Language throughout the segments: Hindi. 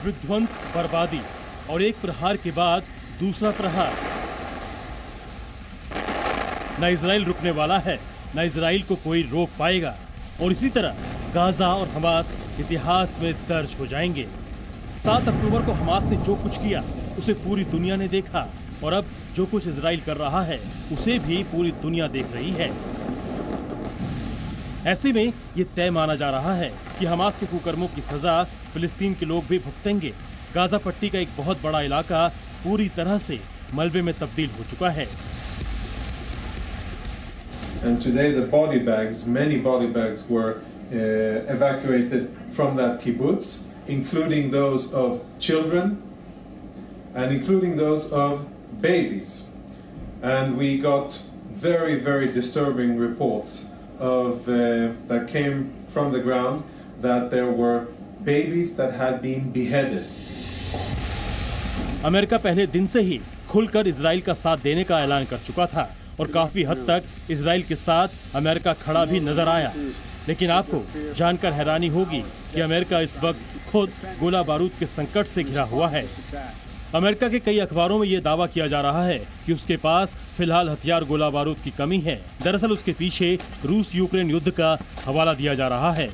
विध्वंस, बर्बादी और एक प्रहार के बाद दूसरा प्रहार। न इजराइल रुकने वाला है, न इजराइल को कोई रोक पाएगा और इसी तरह गाजा और हमास इतिहास में दर्ज हो जाएंगे। 7 अक्टूबर को हमास ने जो कुछ किया उसे पूरी दुनिया ने देखा और अब जो कुछ इजराइल कर रहा है उसे भी पूरी दुनिया देख रही है। ऐसे में ये तय माना जा रहा है कि हमास के कुकर्मों की सजा फिलिस्तीन के लोग भी भुगतेंगे। गाजा पट्टी का एक बहुत बड़ा इलाका पूरी तरह से मलबे में तब्दील हो चुका है। And today the body bags, many body bags were evacuated from that kibbutz, including those of children and including those of babies. And we got very, very disturbing reports of that came from the ground that there were babies that had been beheaded. America पहले दिन से ही खुलकर इजराइल का साथ देने का ऐलान कर चुका था और काफी हद तक इजराइल के साथ अमेरिका खड़ा भी नजर आया। लेकिन आपको जानकर हैरानी होगी कि अमेरिका इस वक्त खुद गोला बारूद के संकट से घिरा हुआ है। अमेरिका के कई अखबारों में यह दावा किया जा रहा है कि उसके पास फिलहाल हथियार, गोला बारूद की कमी है। दरअसल उसके पीछे रूस यूक्रेन युद्ध का हवाला दिया जा रहा है।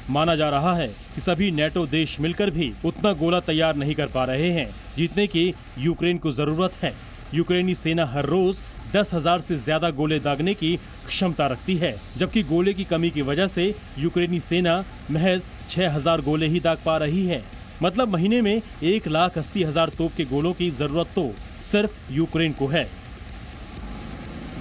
माना जा रहा है कि सभी नेटो देश मिलकर भी उतना गोला तैयार नहीं कर पा रहे हैं जितने की यूक्रेन को जरूरत है। यूक्रेनी सेना हर रोज 10,000 से ज्यादा गोले दागने की क्षमता रखती है, जबकि गोले की कमी की वजह से यूक्रेनी सेना महज 6,000 गोले ही दाग पा रही है। मतलब महीने में 1,80,000 तोप के गोलों की जरूरत तो सिर्फ यूक्रेन को है।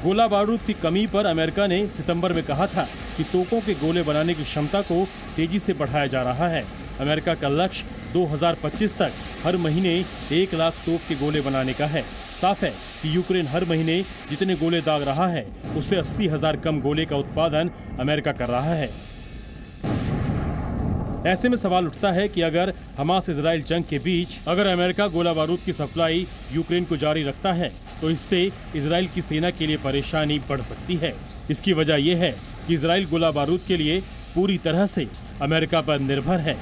गोला बारूद की कमी पर अमेरिका ने सितंबर में कहा था कि तोपों के गोले बनाने की क्षमता को तेजी से बढ़ाया जा रहा है। अमेरिका का लक्ष्य 2025 तक हर महीने 1 लाख तोप के गोले बनाने का है। साफ है कि यूक्रेन हर महीने जितने गोले दाग रहा है उससे 80,000 कम गोले का उत्पादन अमेरिका कर रहा है। ऐसे में सवाल उठता है कि अगर हमास इजराइल जंग के बीच अगर अमेरिका गोला बारूद की सप्लाई यूक्रेन को जारी रखता है तो इससे इजराइल की सेना के लिए परेशानी बढ़ सकती है। इसकी वजह यह है कि इजराइल गोला बारूद के लिए पूरी तरह से अमेरिका पर निर्भर है।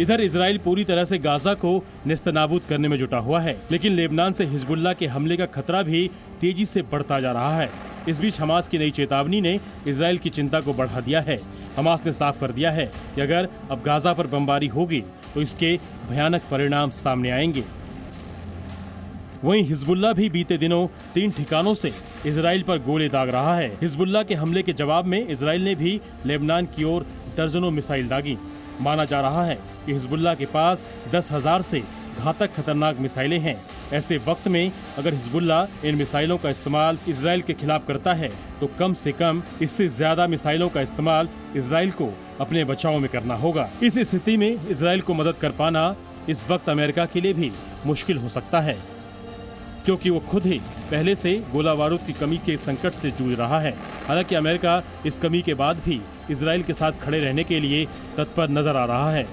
इधर इजराइल पूरी तरह से गाजा को नेस्तनाबूद करने में जुटा हुआ है, लेकिन लेबनान से हिजबुल्लाह के हमले का खतरा भी तेजी से बढ़ता जा रहा है। इस बीच हमास की नई चेतावनी ने इजराइल की चिंता को बढ़ा दिया है। हमास ने साफ कर दिया है कि अगर अब गाजा पर बमबारी होगी तो इसके भयानक परिणाम सामने आएंगे। वहीं हिजबुल्लाह भी बीते दिनों 3 ठिकानों से इजराइल पर गोले दाग रहा है। हिजबुल्लाह के हमले के जवाब में इजराइल ने भी लेबनान की ओर दर्जनों मिसाइल दागी। माना जा रहा है कि हिजबुल्लाह के पास 10,000 से घातक खतरनाक मिसाइलें हैं। ऐसे वक्त में अगर हिजबुल्लाह इन मिसाइलों का इस्तेमाल इजराइल के खिलाफ करता है तो कम से कम इससे ज्यादा मिसाइलों का इस्तेमाल इजराइल को अपने बचाव में करना होगा। इस स्थिति में इजराइल को मदद कर पाना इस वक्त अमेरिका के लिए भी मुश्किल हो सकता है, क्योंकि वो खुद ही पहले से गोला बारूद की कमी के संकट से जूझ रहा है। हालांकि अमेरिका इस कमी के बाद भी इजराइल के साथ खड़े रहने के लिए तत्पर नजर आ रहा है।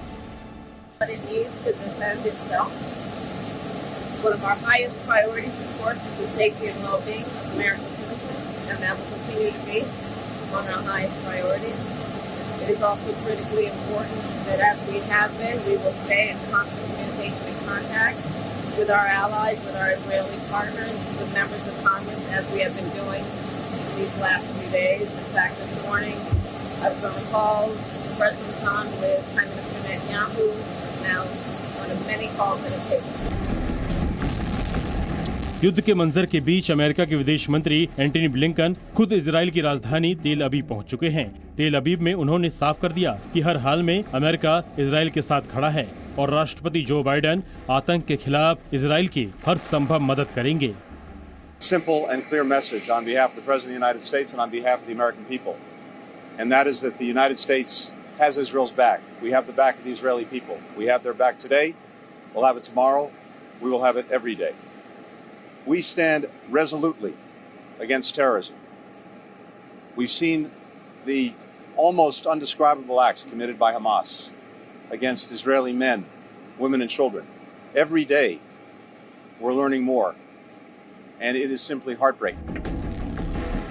with our allies, with our Israeli partners, with members of Congress, as we have been doing these last few days. In fact, this morning, I was on a call with President Trump with Prime Minister Netanyahu. It's now one of many calls that have taken. युद्ध के मंजर के बीच अमेरिका के विदेश मंत्री एंटनी ब्लिंकन खुद इजराइल की राजधानी तेल अवीव पहुंच चुके हैं। तेल अवीव में उन्होंने साफ कर दिया कि हर हाल में अमेरिका इजराइल के साथ खड़ा है और राष्ट्रपति जो बाइडेन आतंक के खिलाफ इजराइल की हर संभव मदद करेंगे। Simple and clear message on behalf of the President of the United States and on behalf of the American people, and that is that the United States has Israel's back. We have the back of the Israeli people. We have their back today. We'll have it tomorrow. We will have it every day. We stand resolutely against terrorism. We've seen the almost undescribable acts committed by Hamas against Israeli men, women, and children. Every day, we're learning more. and it is simply heartbreaking.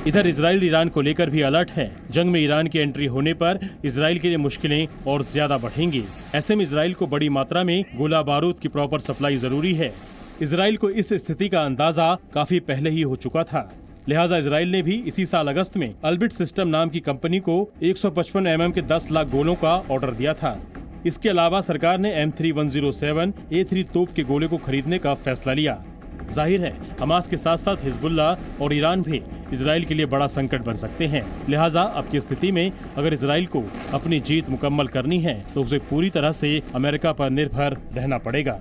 इधर इजराइल ईरान को लेकर भी अलर्ट है। जंग में ईरान की एंट्री होने पर इजराइल के लिए मुश्किलें और ज्यादा बढ़ेंगी। ऐसे में इजराइल को बड़ी मात्रा में गोला बारूद की प्रॉपर सप्लाई जरूरी है। इजराइल को इस स्थिति का अंदाजा काफी पहले ही हो चुका था, लिहाजा इजराइल ने भी इसी साल अगस्त में अल्बिट सिस्टम नाम की कंपनी को 155 mm के 10 लाख गोलों का ऑर्डर दिया था। इसके अलावा सरकार ने M3107 A3 तोप के गोले को खरीदने का फैसला लिया। जाहिर है हमास के साथ साथ हिजबुल्लाह और ईरान भी इजराइल के लिए बड़ा संकट बन सकते हैं। लिहाजा अब की स्थिति में अगर इजराइल को अपनी जीत मुकम्मल करनी है तो उसे पूरी तरह से अमेरिका पर निर्भर रहना पड़ेगा।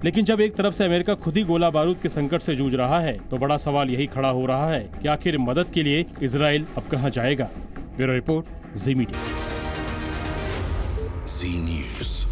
लेकिन जब एक तरफ से अमेरिका खुद ही गोला बारूद के संकट से जूझ रहा है तो बड़ा सवाल यही खड़ा हो रहा है कि आखिर मदद के लिए इजराइल अब कहां जाएगा। ब्यूरो रिपोर्ट, जी मीडिया। जी न्यूज़।